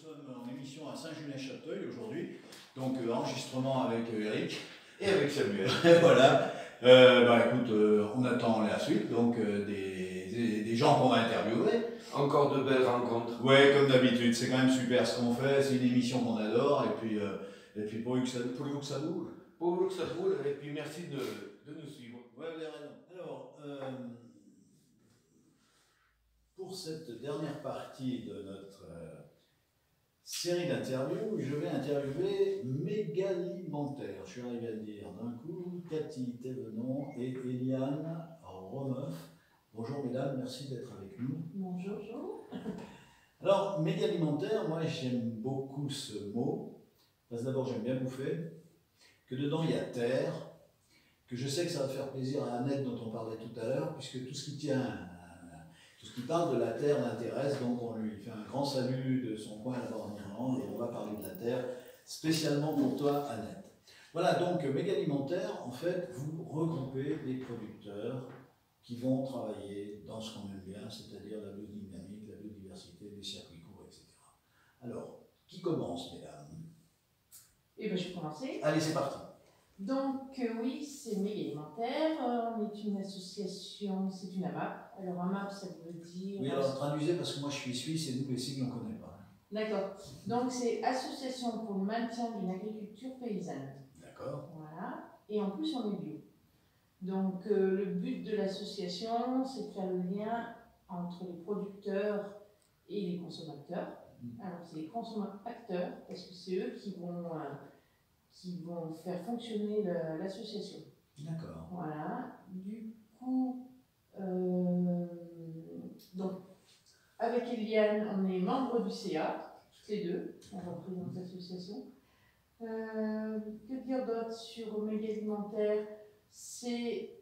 sommes en émission à Saint-Julien-Châteuil aujourd'hui, donc enregistrement avec Eric et avec Samuel. Voilà. Écoute, on attend la suite, donc des gens qu'on va interviewer. Encore de belles rencontres. Ouais, comme d'habitude, c'est quand même super ce qu'on fait, c'est une émission qu'on adore, et puis pourvu que ça bouge. Pourvu que ça roule, et puis merci de nous suivre. Ouais, vous avez raison. Alors, pour cette dernière partie de notre série d'interviews, je vais interviewer Mégalimentaire. Je suis arrivé à le dire d'un coup, Cathy Thévenon et Eliane Romeuf. Bonjour mesdames, merci d'être avec nous. Bonjour. Alors, Mégalimentaire, moi j'aime beaucoup ce mot, parce que d'abord j'aime bien bouffer, que dedans il y a terre, que je sais que ça va faire plaisir à Annette dont on parlait tout à l'heure, puisque tout ce qui parle de la terre l'intéresse, donc on lui fait un grand salut de son coin là-bas en Irlande, et on va parler de la terre, spécialement pour toi Annette. Voilà, donc Mégalimentaire, en fait, vous regroupez des producteurs qui vont travailler dans ce qu'on aime bien, c'est-à-dire la biodynamique, la biodiversité, les circuits courts, etc. Alors, qui commence, mesdames? Eh bien, je vais commencer. Allez, c'est parti. Donc, oui, c'est Mégalimentaire. On est une association, c'est une AMAP. Alors, AMAP, ça veut dire. Oui, alors traduisez parce que moi je suis suisse et nous, les signes, on ne connaît pas. D'accord. Donc, c'est Association pour le maintien d'une agriculture paysanne. D'accord. Voilà. Et en plus, on est bio. Donc, le but de l'association, c'est de faire le lien entre les producteurs et les consommateurs. Alors, c'est les consommateurs, parce que c'est eux qui vont faire fonctionner l'association. D'accord. Voilà. Du coup, donc, avec Eliane, on est membre du CA, toutes les deux, on représente l'association. Que dire d'autre sur Mégalimentaire? C'est,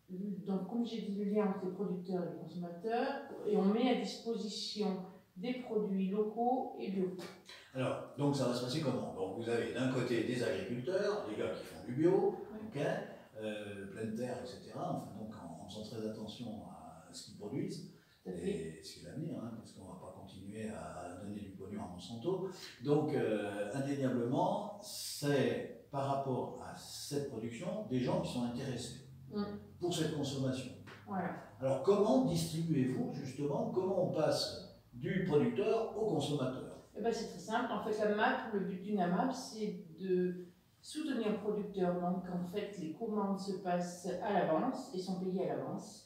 donc, comme j'ai dit, le lien entre les producteurs et les consommateurs, et on met à disposition des produits locaux et bio. Alors, donc ça va se passer comment? Donc vous avez d'un côté des agriculteurs, des gars qui font du bio, okay, pleine terre, etc. Enfin, donc en faisant très attention à ce qu'ils produisent, et ce qui est l'avenir, hein, parce qu'on ne va pas continuer à donner du pognon à Monsanto. Donc, indéniablement, c'est par rapport à cette production des gens qui sont intéressés pour cette consommation. Voilà. Alors, comment distribuez-vous justement, comment on passe du producteur au consommateur? Eh ben, c'est très simple. En fait, la MAP, le but d'une AMAP, c'est de soutenir le producteur. Donc, en fait, les commandes se passent à l'avance et sont payées à l'avance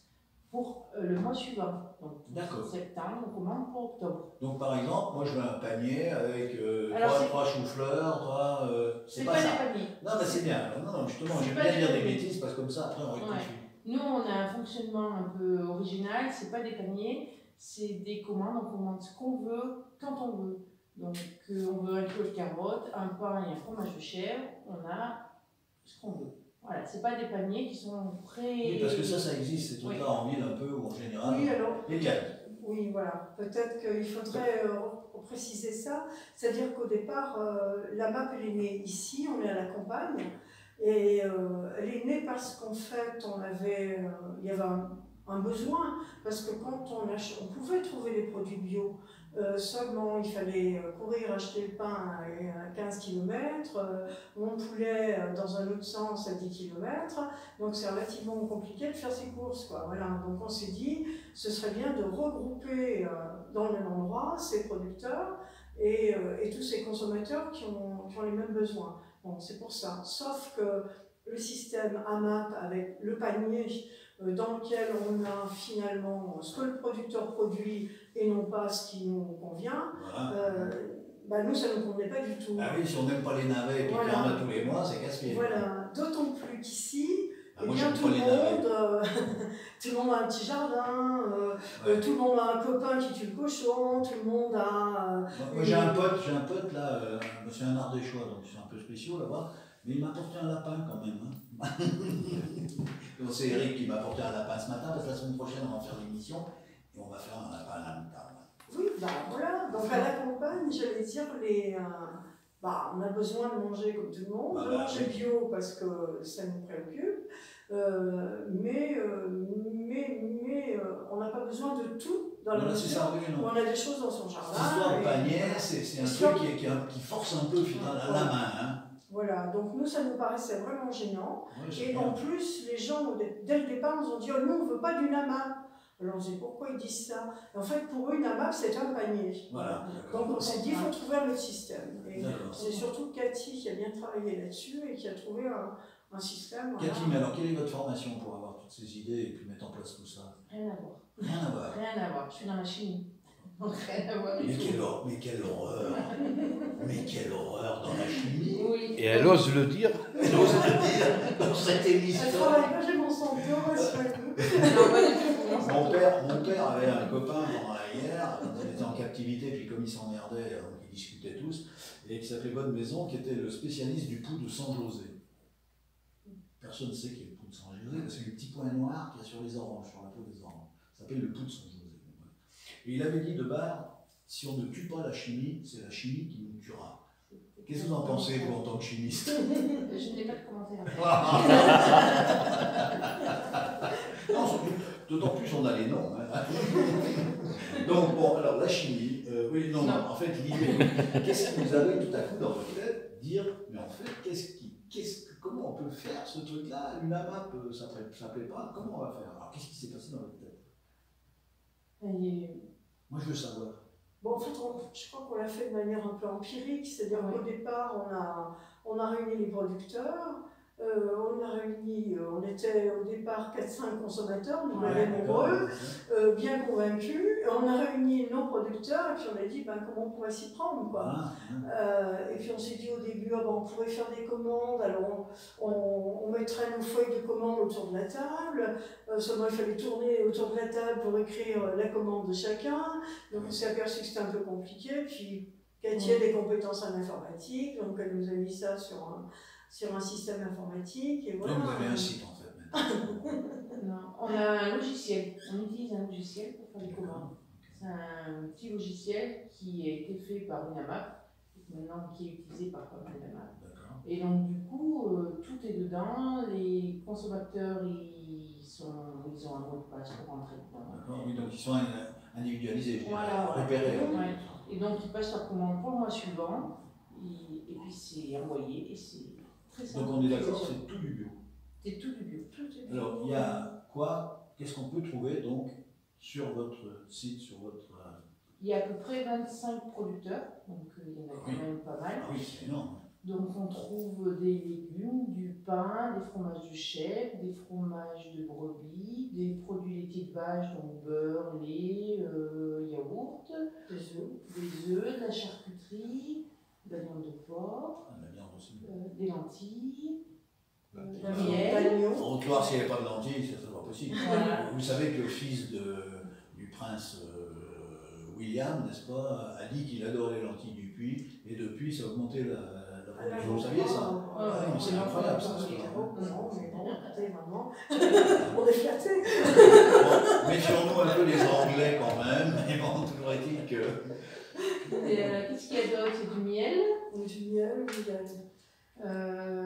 pour le mois suivant. Donc, septembre, on commande pour octobre. Donc, par exemple, moi, je veux un panier avec trois choux-fleurs, c'est pas ça. Des paniers. Non, mais c'est bien. Non, justement, j'aime bien dire des bêtises parce que comme ça, après, on rectifie. Nous, on a un fonctionnement un peu original. C'est pas des paniers, c'est des commandes. On commande ce qu'on veut, quand on veut. Donc, on veut un kilo de carottes, un pain et un fromage de chèvre, on a ce qu'on veut. Voilà, c'est pas des paniers qui sont prêts. Oui, parce que ça existe, ces trucs-là en ville un peu ou en général. Oui, alors. Oui, voilà. Peut-être qu'il faudrait préciser ça. C'est-à-dire qu'au départ, la MAP, elle est née ici, on est à la campagne. Et elle est née parce qu'en fait, il y avait un besoin. Parce que quand on pouvait trouver les produits bio, seulement il fallait courir acheter le pain à 15 km, mon poulet dans un autre sens à 10 km, donc c'est relativement compliqué de faire ses courses, quoi. Voilà. Donc on s'est dit, ce serait bien de regrouper dans le même endroit ces producteurs et tous ces consommateurs qui ont les mêmes besoins. Bon, c'est pour ça, sauf que le système AMAP avec le panier dans lequel on a finalement ce que le producteur produit et non pas ce qui nous convient, voilà. Nous, ça ne nous convenait pas du tout. Ah oui, si on n'aime pas les navets et puis qu'on en a tous les mois, c'est casse-pied. Voilà, d'autant plus qu'ici, moi, tout le monde a un petit jardin, tout le monde a un copain qui tue le cochon, tout le monde a... Moi j'ai un pote là, c'est un ardéchois, donc c'est un peu spécial là-bas, mais il m'a apporté un lapin quand même. Hein. Donc c'est Eric qui m'a apporté un lapin ce matin, parce que la semaine prochaine on va faire l'émission, et on va faire un lapin à la moutarde. Oui, voilà, donc à la campagne, j'allais dire, on a besoin de manger comme tout le monde, de manger bio parce que ça nous préoccupe, mais on n'a pas besoin de tout dans la Voilà, c'est mesure ça, oui, où non. on a des choses dans son jardin. Cette histoire de et- panier, c'est un Histoire- truc qui force un peu finalement la main. Hein. Voilà, donc nous, ça nous paraissait vraiment gênant. Ouais, c'est Et bien. en plus, les gens, dès le départ, nous ont dit oh, nous, on ne veut pas d'une AMAP. Alors on se dit pourquoi ils disent ça? Et en fait, pour eux, une AMAP, c'est un panier. Voilà, d'accord. Donc on s'est dit il faut trouver un autre système. Et D'accord. c'est surtout Cathy qui a bien travaillé là-dessus et qui a trouvé un système. Voilà. Cathy, mais alors quelle est votre formation pour avoir toutes ces idées et puis mettre en place tout ça? Rien à voir. Rien à voir. Rien à voir. Je suis dans la chimie. Donc rien à voir du Mais tout. quelle horreur! Mais quelle horreur dans la chimie! Oui. Et elle ose le dire. J'ose le dire dans cette Elle émission. travaille pas chez Monsanto, rassurez-vous. Non, pas du tout. Mon père avait un copain pendant la guerre, quand il était en captivité, puis comme il s'emmerdait, ils discutaient tous, et qui s'appelait Bonne Maison, qui était le spécialiste du pou de San José. Personne ne sait qui est le pou de San José, parce que c'est le petit point noir qu'il y a sur les oranges, sur la peau des oranges. Ça s'appelle le pou de San José. Et il avait dit de Barre, si on ne tue pas la chimie, c'est la chimie qui nous tuera. Qu'est-ce que vous en pensez, vous, en tant que chimiste? Je n'ai pas de commentaire. Non, d'autant plus on a les noms. Hein. Donc, bon, alors la chimie, oui, non, Non. en fait, l'idée, qu'est-ce que vous avez tout à coup dans votre tête? Dire, mais en fait, comment on peut faire ce truc-là? Une AMAP, ça ne plaît pas, comment on va faire? Alors, qu'est-ce qui s'est passé dans votre tête? Moi, je veux savoir. Bon, en fait, je crois qu'on l'a fait de manière un peu empirique, c'est-à-dire Ouais. qu'au départ, on a réuni les producteurs, on était au départ 4-5 consommateurs, nous Ouais, étions d'accord, nombreux, c'est ça. bien convaincus, et on a réuni nos producteurs, et puis on a dit ben, comment on pourrait s'y prendre, quoi. Voilà. Et puis on s'est dit au début, ah ben, on pourrait faire des commandes, alors on mettrait nos feuilles de commande autour de la table, seulement il fallait tourner autour de la table pour écrire la commande de chacun, donc on s'est aperçu que c'était un peu compliqué, puis Cathy a des compétences en informatique, donc elle nous a mis ça sur un système informatique, et voilà. Donc, vous avez un site, en fait, maintenant. Non, on a un logiciel. On utilise un logiciel pour faire des commandes. C'est un petit logiciel qui a été fait par une AMAP, maintenant qui est utilisé par pas mal d'AMAP. D'accord. Et donc du coup, tout est dedans. Les consommateurs, ils ont un mot de passe pour rentrer dedans. D'accord, oui, donc ils sont individualisés, je dirais, Voilà, ouais. repérés. Ouais. Et donc ils passent leur commande pour le mois suivant, et puis c'est envoyé, et c'est très simple. Donc on est d'accord, c'est tout du bio. C'est tout du bio. Tout est bio. Alors, il y a quoi? Qu'est-ce qu'on peut trouver donc sur votre site, sur votre... Il y a à peu près 25 producteurs, donc il y en a quand Oui. même pas mal. Ah oui, c'est énorme. Donc on trouve des légumes, du pain, des fromages de chèvre, des fromages de brebis, des produits laitiers de vache, donc beurre, lait, yaourt, des œufs, de la charcuterie, de la viande de porc, Ah, la viande aussi. des lentilles, Bah, du miel. On va voir s'il n'y avait pas de lentilles, ça serait pas possible. Voilà. Vous savez que le fils du prince William, n'est-ce pas, a dit qu'il adorait les lentilles du Puy, et depuis ça a augmenté la production. Vous saviez ça? Ouais, Ah oui, c'est incroyable ça. On est flattés. Bon, méfions-nous un peu les Anglais quand même, mais bon, toujours est-il que... Qu'est-ce qu'il y a d'autre? C'est du miel. Du miel,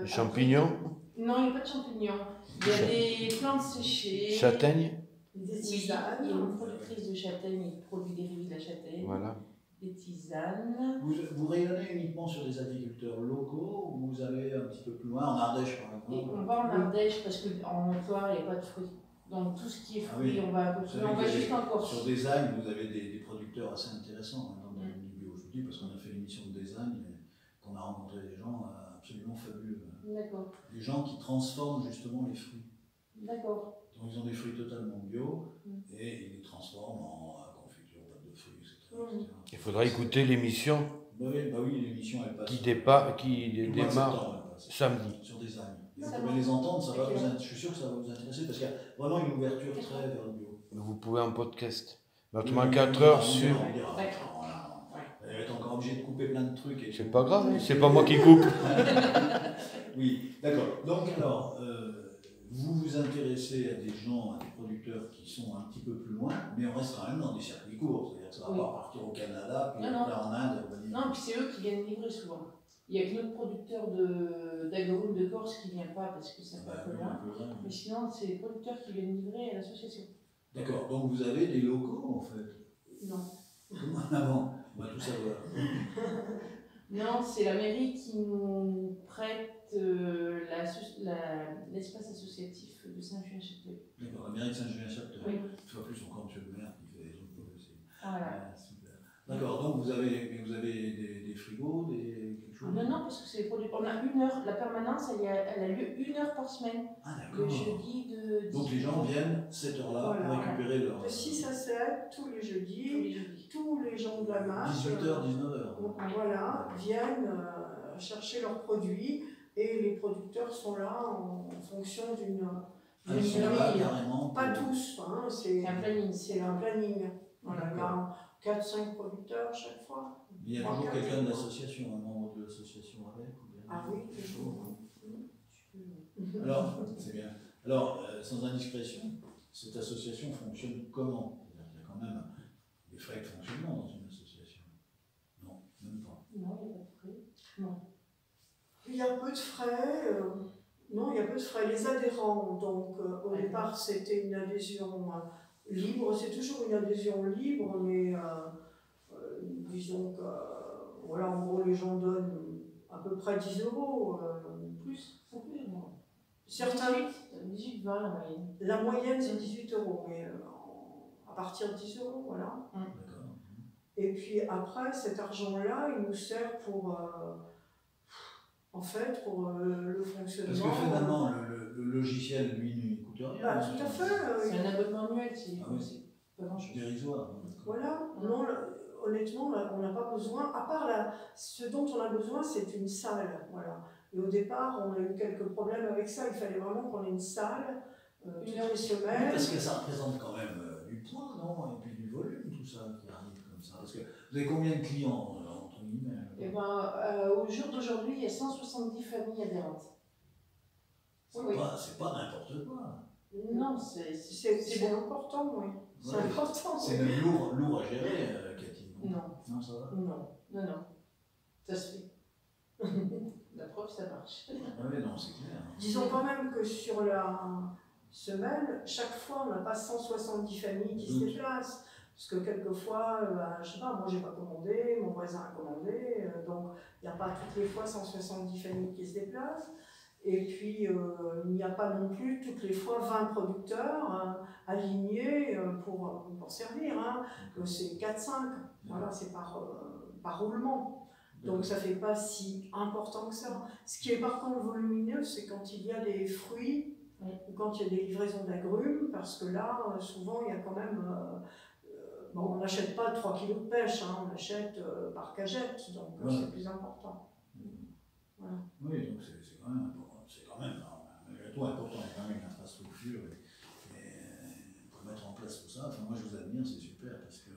Les champignons, Non, il n'y a pas de champignons. Il y a des plantes séchées. châtaignes, des Oui, tisanes. il y a une productrice de châtaigne et de produits dérivés de la châtaigne. voilà. Des tisanes. Vous rayonnez uniquement sur des agriculteurs locaux ou vous allez un petit peu plus loin, en Ardèche par Et exemple? on va en Ardèche parce qu'en Haute-Loire, il n'y a pas de fruits. Donc tout ce qui est Ah fruits, oui. on va, Vous savez on va que juste en Sur Corse. Design, vous avez des producteurs assez intéressants dans le domaine du bio. Je vous dis parce qu'on a fait l'émission de Design et qu'on a rencontré des gens absolument fabuleux. D'accord, Des gens qui transforment justement les fruits. d'accord. Donc ils ont des fruits totalement bio Mm. et ils les transforment en confiture, pâte de fruits, etc. Mm. Il faudra écouter l'émission Bah oui, l'émission elle passe. qui le démarre mois de septembre, elle passe. samedi. Sur Design. Et vous Ça pouvez va. les entendre, ça va Ok. je suis sûr que ça va vous intéresser parce qu'il y a vraiment une ouverture très vers le bio. Vous pouvez en podcast. Oui, Notamment oui, 4 oui, heures on sur. dira, on dira. D'accord. Voilà. Ouais. Elle va être encore obligé de couper plein de trucs. C'est pas grave, hein, c'est pas moi qui coupe. Oui, d'accord. Donc alors, vous vous intéressez à des gens, à des producteurs qui sont un petit peu plus loin, mais on reste quand même dans des circuits courts. C'est-à-dire que ça va Oui. pas partir au Canada, puis Non, après en Inde, on va dire. Non, puis c'est eux qui viennent livrer souvent. Il n'y a que notre producteur d'agrumes de Corse qui ne vient pas parce que c'est Bah, un peu oui, loin. un peu loin, Mais oui. sinon, c'est les producteurs qui viennent livrer à l'association. D'accord, donc vous avez des locaux en fait. Non. Ah bon, on va tout savoir. Non, c'est la mairie qui nous prête l'espace associatif de Saint-Julien-Châtellerault. D'accord, la mairie de Saint-Julien-Châtellerault. Oui. Une fois plus, on compte sur le maire qui fait des trucs aussi. Voilà. Ah, super. D'accord, donc vous avez des frigos, quelque chose? Non, parce que c'est les produits. On a 1 heure. La permanence, elle a lieu 1 heure par semaine. Ah, d'accord. Le jeudi de. Donc les gens viennent cette heure-là pour récupérer leur. De 6 à 7, tous les jeudis, Tous les jeudis. tous les gens de la MAP, 18h, 19h. voilà, viennent chercher leurs produits et les producteurs sont là en fonction d'une. Ah, ils sont là grille. carrément. Pas tous, hein, c'est un planning. C'est un planning. Voilà, il y a 4-5 producteurs chaque fois. Il y a toujours quelqu'un de l'association, un membre de l'association avec ou bien. Ah oui, toujours. Alors, c'est bien. Alors, sans indiscrétion, cette association fonctionne comment? Il y a quand même des frais de fonctionnement dans une association. Non, même pas. Non, il n'y a pas de frais. Non. Il y a peu de frais. Non, il y a peu de frais. Les adhérents, donc au départ, c'était une adhésion libre. C'est toujours une adhésion libre, mais disons que, voilà, en gros, les gens donnent à peu près 10 €. Plus, c'est plus, non. Certains. 18, 20 la moyenne. La moyenne, c'est 18 €, mais à partir de 10 €, voilà. D'accord. Et puis après, cet argent-là, il nous sert pour, en fait, pour le fonctionnement. Parce que finalement, le logiciel, lui, ne coûte rien. Bah, tout à fait. C'est un abonnement annuel, c'est pas grand-chose. Dérisoire. Voilà. Non, honnêtement, on n'a pas besoin, à part ce dont on a besoin, c'est une salle. Voilà. Et au départ, on a eu quelques problèmes avec ça. Il fallait vraiment qu'on ait une salle toutes les semaines. Oui, parce que ça représente quand même du poids, non? Et puis du volume, tout ça qui arrive comme ça. Parce que vous avez combien de clients, entre guillemets? Eh ben, au jour d'aujourd'hui, il y a 170 familles adhérentes. C'est pas n'importe quoi. Non, c'est C'est important, oui. C'est important. C'est même lourd à gérer, Cathy. Non. Non, ça va? Non. Ça se fait. La preuve, ça marche. Ah oui, non, c'est clair. Disons quand même que sur la semaine, chaque fois, on n'a pas 170 familles qui se déplacent. Parce que quelquefois, je sais pas, moi j'ai pas commandé, mon voisin a commandé, donc il n'y a pas toutes les fois 170 familles qui se déplacent. Et puis, il n'y a pas non plus toutes les fois 20 producteurs alignés pour servir. Hein. C'est 4-5, voilà, c'est par roulement. Donc ça ne fait pas si important que ça. Ce qui est par contre volumineux, c'est quand il y a des fruits, ou quand il y a des livraisons d'agrumes, parce que là, souvent, il y a quand même... on n'achète pas 3 kilos de pêche, hein, on achète par cagette, donc c'est plus important. Voilà. Oui, donc c'est quand même important. C'est quand même, malgré tout, important. Il y a quand même une infrastructure pour mettre en place tout ça. Enfin, moi, je vous admire, c'est super, parce que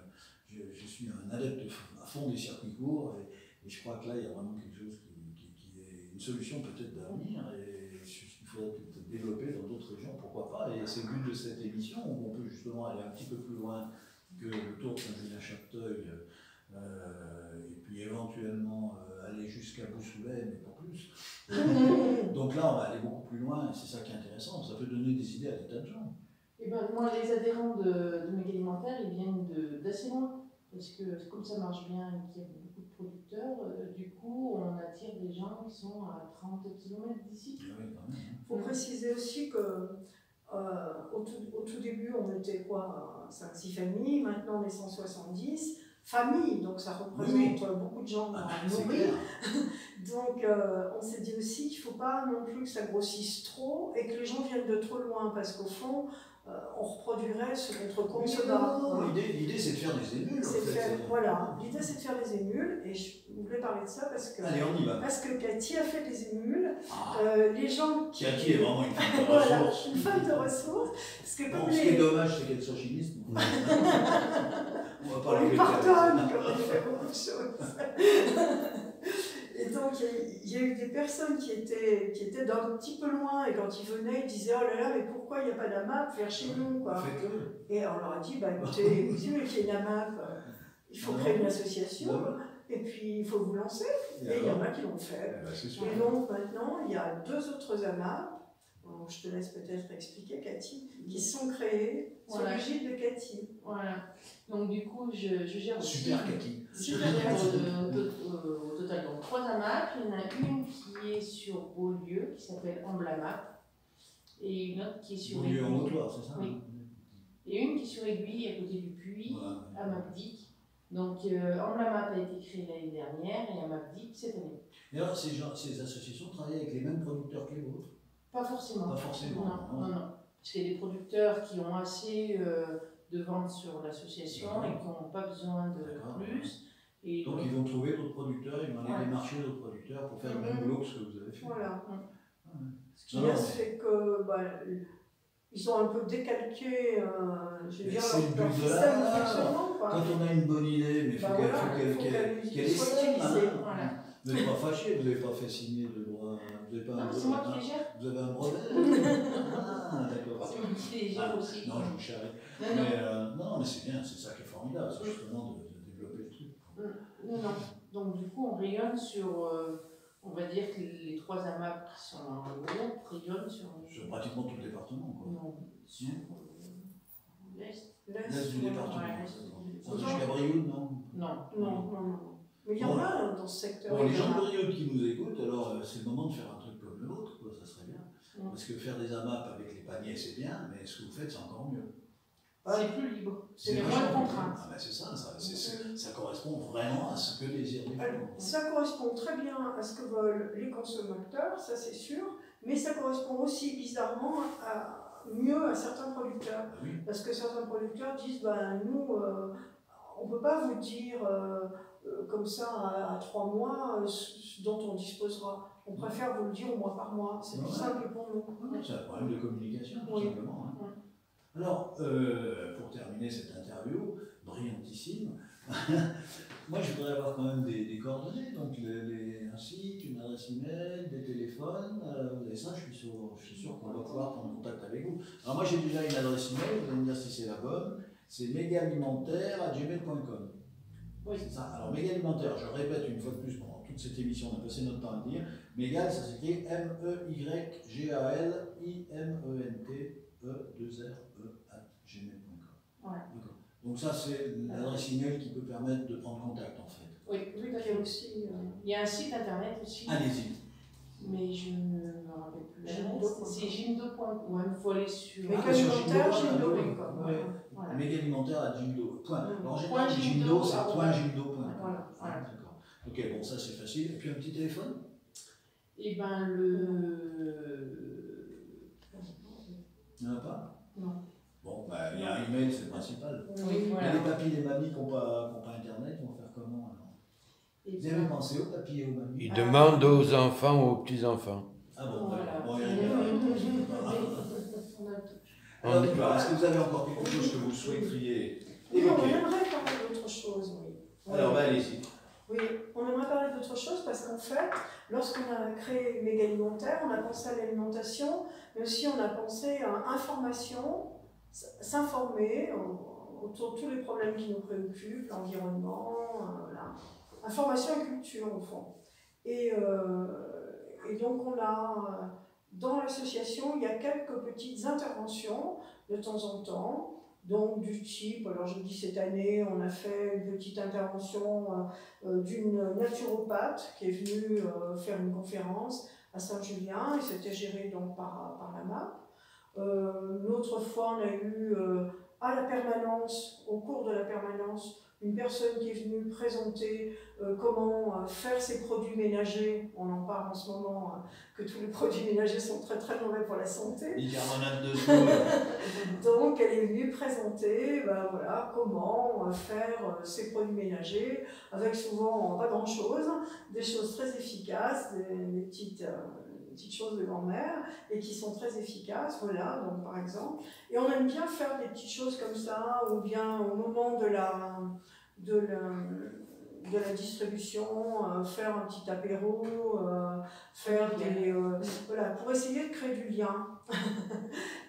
je suis un adepte à fond des circuits courts, et je crois que là, il y a vraiment quelque chose qui est une solution peut-être d'avenir, et il faudrait peut-être développer dans d'autres régions, pourquoi pas. Et c'est le but de cette émission, où on peut justement aller un petit peu plus loin que le tour de Saint-Julien-Châtellerault, et puis éventuellement aller jusqu'à Beausoleil, mais pas plus. Donc là, on va aller beaucoup plus loin, et c'est ça qui est intéressant, ça peut donner des idées à des tas de gens. Et ben, moi, les adhérents de Méga Alimentaire, ils viennent d'assez loin. Parce que comme ça marche bien et qu'il y a beaucoup de producteurs, du coup, on attire des gens qui sont à 30 km d'ici. Oui, quand même. Il faut préciser aussi que au tout début, on était quoi, 5-6 familles, maintenant on est 170 familles, donc ça représente beaucoup de gens à nourrir. Donc on s'est dit aussi qu'il ne faut pas non plus que ça grossisse trop et que les gens viennent de trop loin, parce qu'au fond, on reproduirait ce contre consommable. Non, l'idée c'est de faire des émules. Voilà, l'idée c'est de faire des émules, et je voulais parler de ça parce que, allez, on y va. Parce que Cathy a fait des émules. Les gens qui... Cathy est vraiment une femme de voilà, ressources. une femme de ressources. Parce que comme ce qui est dommage, c'est qu'elle soit chimiste. On va pas on lui l'embêter. pardonne quand elle fait beaucoup de choses. Et donc, il y a eu des personnes qui étaient d'un petit peu loin, et quand ils venaient, ils disaient « Oh là là, mais pourquoi il n'y a pas d'AMAP vers chez nous ?» Et on leur a dit « Bah écoutez, vous savez qu'il y a une AMAP, il faut créer une association, et puis il faut vous lancer. » Et il y en a qui l'ont fait. Et donc maintenant, il y a 2 autres AMAP. donc je te laisse peut-être expliquer, Cathy, qui sont créés sous l'égide de Cathy. Voilà. Donc du coup, je gère aussi. Super, Cathy. Je gère au total donc 3 AMAP. Il y en a une qui est sur Beaulieu, qui s'appelle Emblamap, et une autre qui est sur Beaulieu en Aiguille. Haute-Loire, c'est ça? Oui. Et une qui est sur Aiguille, à côté du Puy, Voilà. à Mapdic. Donc Emblamap a été créé l'année dernière et à Mapdic cette année. Et alors, ces associations travaillent avec les mêmes producteurs que les vôtres? Pas forcément. Pas forcément. Non. Parce qu'il y a des producteurs qui ont assez de ventes sur l'association et qui n'ont pas besoin de plus. Et donc ils vont trouver d'autres producteurs, ils vont aller démarcher d'autres producteurs pour faire le même boulot que ce que vous avez fait. Voilà. Ce qui est, c'est que ils ont un peu décalqué je veux dire, leur système de fonctionnement. Quand on a une bonne idée, mais il faut qu'elle soit utilisée. Vous n'êtes pas fâché, vous n'avez pas fait signer de droit. Vous n'avez pas un c'est moi qui les gère. Vous avez un brevet? Ah, d'accord. C'est moi qui les gère aussi. Non, je vous charrie. Non, mais c'est bien, c'est ça qui est formidable, c'est justement de développer le truc. Non. Donc du coup, on rayonne sur, on va dire que les 3 AMAP qui sont en groupe rayonnent sur pratiquement tout le département, quoi. Non, sur l'Est. L'Est du département. Ouais, Ça jusqu'à Brioude, non? Non. Mais il y en a dans ce secteur. Bon, les gens de Brioude qui nous écoutent, alors c'est le moment de faire un truc comme le vôtre, quoi, ça serait bien. Parce que faire des AMAP avec les paniers, c'est bien, mais ce que vous faites, c'est encore mieux. C'est plus libre, c'est moins de contraintes. Ah ben c'est ça correspond vraiment à ce que désirent les gens. Ça correspond très bien à ce que veulent les consommateurs, ça c'est sûr, mais ça correspond aussi bizarrement mieux à certains producteurs. Oui. Parce que certains producteurs disent, nous, on ne peut pas vous dire comme ça à 3 mois ce dont on disposera. On préfère vous le dire mois par mois, c'est plus simple pour nous. C'est un problème de communication, tout simplement. Hein. Alors, pour terminer cette interview, brillantissime, moi je voudrais avoir quand même des coordonnées, donc un site, une adresse email, des téléphones, vous avez ça, je suis sûr qu'on va pouvoir prendre contact avec vous. Alors moi j'ai déjà une adresse email, vous allez me dire si c'est la bonne, c'est megalimentaire@gmail.com. Oui, c'est ça. Alors mégalimentaire, je répète une fois de plus pendant toute cette émission, on a passé notre temps à le dire, mégal ça s'écrit MEYGALIMENTE2RE@gmail.com. Voilà. D'accord. Donc ça c'est l'adresse email qui peut permettre de prendre contact en fait. Oui, tout à fait aussi. Il y a un site internet aussi. Allez-y. Mais je ne me rappelle plus. C'est gimdo.com. Ouais, il faut aller sur. Mégalimentaire, gimdo.com. Voilà. Mégalimentaire@gimdo. En général, Point gimdo, c'est gimdo.com. Voilà. D'accord. Ok, bon, ça c'est facile. Et puis un petit téléphone? Eh ben, Il n'y en a pas? Non. Bon, il y a un email, c'est le principal. Oui, voilà. Les papis et les mamies qui n'ont pas internet vont faire comment alors? Vous avez pensé aux papis et aux mamies? Ils demandent aux enfants ou aux petits-enfants. Ah bon, voilà. d'accord. Bon, il y a alors, dites-moi, est-ce que vous avez encore quelque chose que vous souhaiteriez Oui, on évoquer? aimerait parler d'autre chose, oui. Alors, allez-y. Oui, on aimerait parler d'autre chose parce qu'en fait, lorsqu'on a créé Mégalimentaire, on a pensé à l'alimentation, mais aussi on a pensé à information, s'informer autour de tous les problèmes qui nous préoccupent, l'environnement, information et culture au fond. Et donc on a, dans l'association, il y a quelques petites interventions de temps en temps. Donc du type, alors je dis cette année, on a fait une petite intervention d'une naturopathe qui est venue faire une conférence à Saint-Julien et c'était géré donc par la MAP. Une autre fois, on a eu à la permanence, au cours de la permanence, une personne qui est venue présenter comment faire ses produits ménagers. On en parle en ce moment, que tous les produits ménagers sont très très mauvais pour la santé. Bicarbonate de soude. Donc elle est venue présenter comment faire ses produits ménagers, avec souvent pas grand chose, des choses très efficaces, des petites choses de grand-mère et qui sont très efficaces, voilà, donc par exemple. Et on aime bien faire des petites choses comme ça, ou bien au moment de la distribution, faire un petit apéro, faire des... voilà, pour essayer de créer du lien.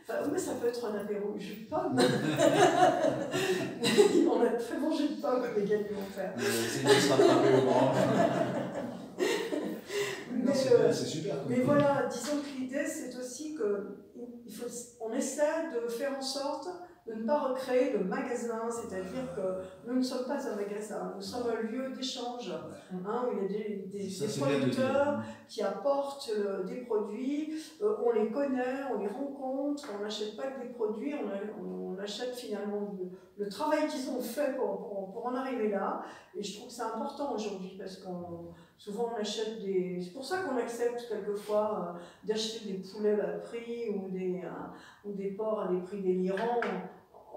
Enfin, mais ça peut être un apéro de jus de pomme. On a très bon jus de pomme avec Mégalimentaire. C'est une se rattraper au branche. C'est super. Mais voilà, disons qu'il l'idée, c'est aussi qu'on essaie de faire en sorte de ne pas recréer de magasin, c'est-à-dire que nous ne sommes pas un magasin, nous sommes un lieu d'échange, hein, où il y a des producteurs qui apportent des produits, on les connaît, on les rencontre, on n'achète pas que des produits, on achète finalement le travail qu'ils ont fait pour en arriver là, et je trouve que c'est important aujourd'hui, parce qu'on souvent on achète des... C'est pour ça qu'on accepte quelquefois d'acheter des poulets à bas prix ou des porcs à des prix délirants.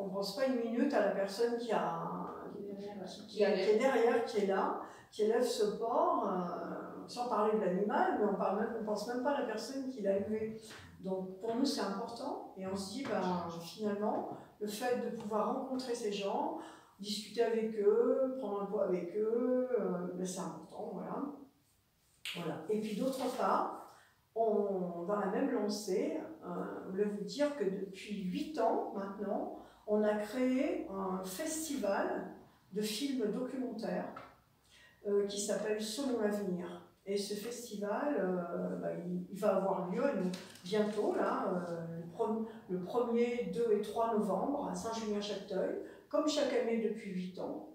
On ne pense pas une minute à la personne qui est derrière, qui est là, qui élève ce porc, sans parler de l'animal, mais on ne pense même pas à la personne qui l'a élevé. Donc pour nous c'est important, et on se dit finalement, le fait de pouvoir rencontrer ces gens, discuter avec eux, prendre un pot avec eux, c'est important, voilà. Et puis d'autre part, dans la même lancée, je voulais vous dire que depuis 8 ans maintenant, on a créé un festival de films documentaires qui s'appelle Selon l'avenir. Et ce festival, il va avoir lieu bientôt, là, le 1er, 2 et 3 novembre à Saint-Julien-Chapteuil, comme chaque année depuis 8 ans.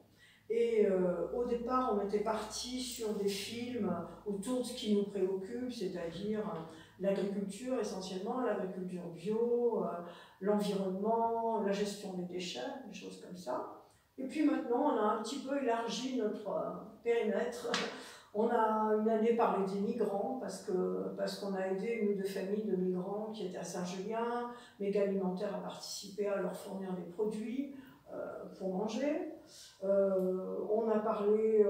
Et au départ, on était parti sur des films autour de ce qui nous préoccupe, c'est-à-dire l'agriculture essentiellement, l'agriculture bio, l'environnement, la gestion des déchets, des choses comme ça. Et puis maintenant, on a un petit peu élargi notre périmètre. On a une année parlé des migrants, parce qu'on a aidé une ou deux familles de migrants qui étaient à Saint-Julien. Méga Alimentaire a participé à leur fournir des produits pour manger. On a parlé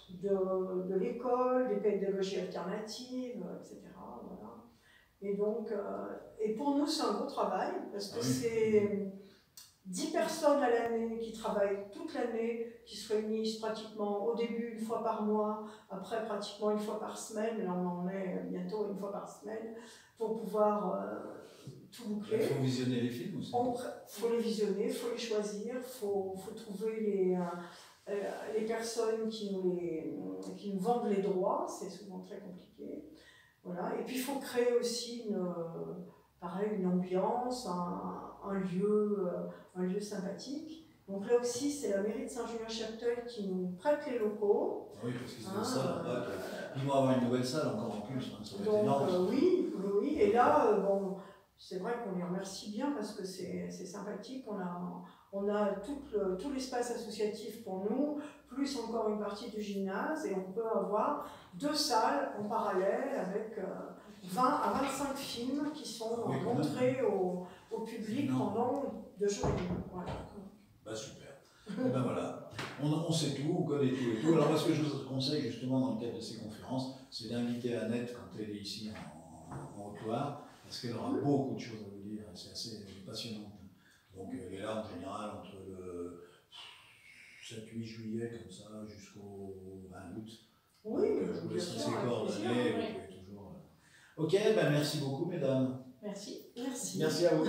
de l'école, des pédagogies alternatives, etc. Voilà. Et donc, et pour nous, c'est un gros travail, parce que c'est 10 personnes à l'année qui travaillent toute l'année, qui se réunissent pratiquement au début une fois par mois, après pratiquement une fois par semaine, là on en est bientôt une fois par semaine, pour pouvoir tout boucler. Il faut visionner les films aussi. Il faut les visionner, il faut les choisir, il faut trouver les personnes qui nous vendent les droits, c'est souvent très compliqué. Voilà. Et puis il faut créer aussi une ambiance, un lieu sympathique. Donc là aussi, c'est la mairie de Saint-Julien-Chapteuil qui nous prête les locaux. Oui, parce que c'est ça. Ils vont avoir une nouvelle salle encore en plus, ça va être énorme. Oui. Et là, c'est vrai qu'on les remercie bien parce que c'est sympathique. On a tout l'espace associatif pour nous, plus encore une partie du gymnase, et on peut avoir 2 salles en parallèle avec 20 à 25 films qui sont montrés au public pendant 2 jours et demi. Voilà. Super. Et voilà, on sait tout, on connaît tout et tout. Alors moi, ce que je vous conseille justement dans le cadre de ces conférences, c'est d'inviter Annette quand elle est ici en Haute-Loire, parce qu'elle aura beaucoup de choses à vous dire, c'est assez passionnant. Donc elle est là en général entre le 7-8 juillet comme ça jusqu'au 20 août. Oui, donc, je vous laisserai ses coordonnées. Toujours... Ok, merci beaucoup mesdames. Merci. Merci. Merci à vous.